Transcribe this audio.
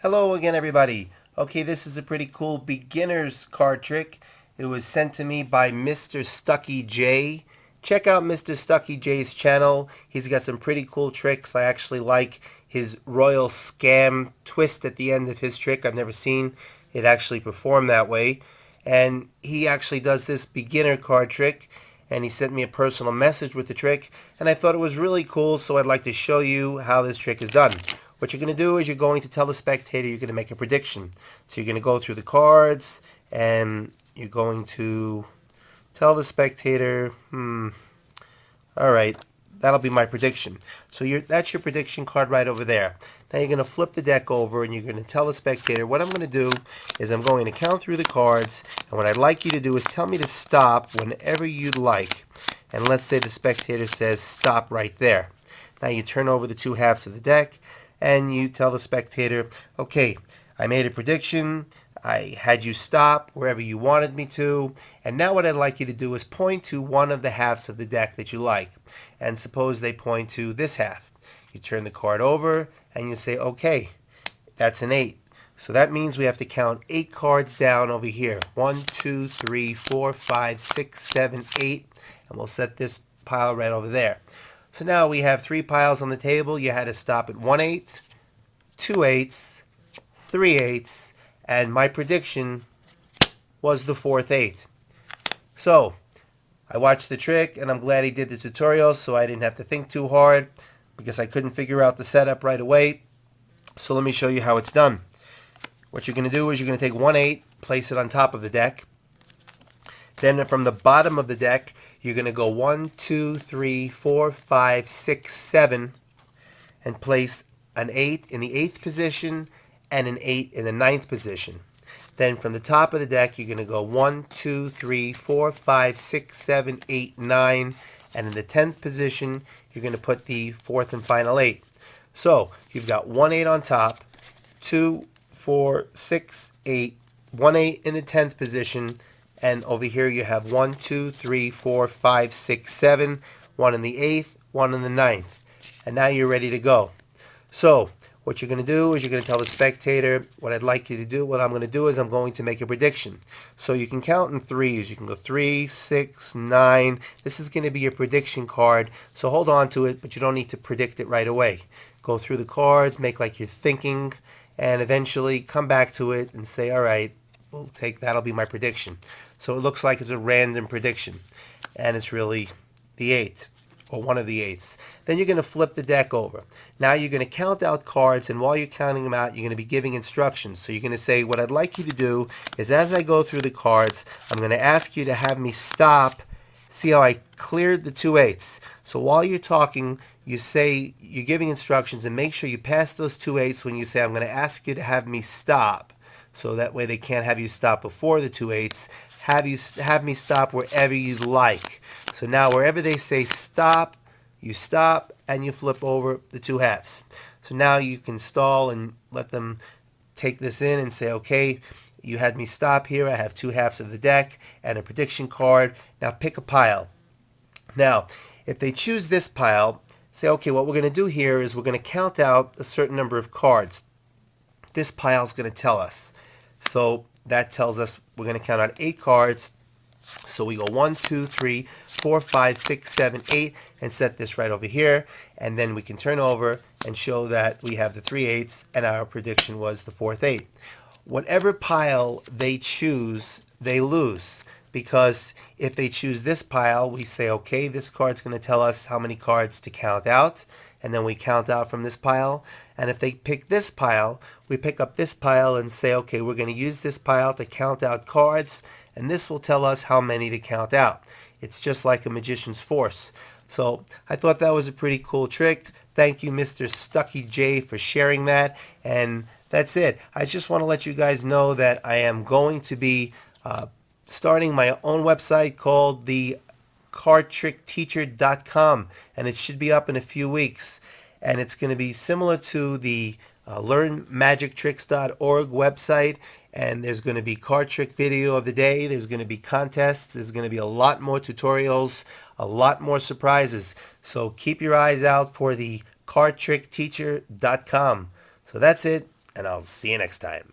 Hello again, everybody. Okay, this is a pretty cool beginner's card trick. It was sent to me by Mr. Stucky J. Check out Mr. Stucky J's channel. He's got some pretty cool tricks. I actually like his royal scam twist at the end of his trick. I've never seen it actually perform that way. And he actually does this beginner card trick. And he sent me a personal message with the trick. And I thought it was really cool, so I'd like to show you how this trick is done. What you're going to do is you're going to tell the spectator you're going to make a prediction. So you're going to go through the cards and you're going to tell the spectator, all right, that'll be my prediction. So that's your prediction card right over there. Now you're going to flip the deck over and you're going to tell the spectator, what I'm going to do is I'm going to count through the cards, and what I'd like you to do is tell me to stop whenever you'd like. And let's say the spectator says stop right there. Now you turn over the two halves of the deck and you tell the spectator, okay, I made a prediction, I had you stop wherever you wanted me to, and now what I'd like you to do is point to one of the halves of the deck that you like. And suppose they point to this half. You turn the card over and you say, okay, that's an 8. So that means we have to count 8 cards down over here. 1, 2, 3, 4, 5, 6, 7, 8, and we'll set this pile right over there. So now we have 3 piles on the table. You had to stop at 1 8, 2 8s, 3 8s, and my prediction was the 4th 8. So I watched the trick and I'm glad he did the tutorial so I didn't have to think too hard because I couldn't figure out the setup right away. So let me show you how it's done. What you're going to do is you're going to take 1 8, place it on top of the deck. Then from the bottom of the deck, you're going to go 1, 2, 3, 4, 5, 6, 7, and place an 8 in the 8th position and an 8 in the 9th position. Then from the top of the deck, you're going to go 1, 2, 3, 4, 5, 6, 7, 8, 9, and in the 10th position, you're going to put the 4th and final 8. So you've got 1 8 on top, 2, 4, 6, 8, 1 8 in the 10th position, and over here you have 1, 2, 3, 4, 5, 6, 7, 1 in the 8th, 1 in the 9th. And now you're ready to go. So what you're going to do is you're going to tell the spectator what I'd like you to do. What I'm going to do is I'm going to make a prediction. So you can count in threes. You can go 3, 6, 9. This is going to be your prediction card. So hold on to it, but you don't need to predict it right away. Go through the cards, make like you're thinking, and eventually come back to it and say, all right, that'll be my prediction. So it looks like it's a random prediction, and it's really the 8 or one of the 8s. Then you're going to flip the deck over. Now you're going to count out cards, and while you're counting them out, you're going to be giving instructions. So you're going to say, what I'd like you to do is as I go through the cards, I'm going to ask you to have me stop. See how I cleared the 2 8s? So while you're talking, you say you're giving instructions, and make sure you pass those 2 8s when you say, I'm going to ask you to have me stop. So that way they can't have you stop before the 2 8s. Have me stop wherever you like. So now wherever they say stop, you stop and you flip over the 2 halves. So now you can stall and let them take this in and say, okay, you had me stop here. I have 2 halves of the deck and a prediction card. Now pick a pile. Now, if they choose this pile, say, okay, what we're going to do here is we're going to count out a certain number of cards. This pile is going to tell us. So that tells us we're going to count out 8 cards. So we go 1, 2, 3, 4, 5, 6, 7, 8, and set this right over here. And then we can turn over and show that we have the 3 8s, and our prediction was the 4th 8. Whatever pile they choose, they lose. Because if they choose this pile, we say, okay, this card's going to tell us how many cards to count out, and then we count out from this pile. And if they pick this pile, we pick up this pile and say, okay, we're going to use this pile to count out cards, and this will tell us how many to count out. It's just like a magician's force. So I thought that was a pretty cool trick. Thank you, Mr. Stucky J, for sharing that. And that's it. I just want to let you guys know that I am going to be starting my own website called the cardtrickteacher.com, and it should be up in a few weeks. And it's going to be similar to the learnmagictricks.org website, and there's going to be card trick video of the day. There's going to be contests. There's going to be a lot more tutorials, a lot more surprises. So keep your eyes out for the cardtrickteacher.com. So that's it. and I'll see you next time.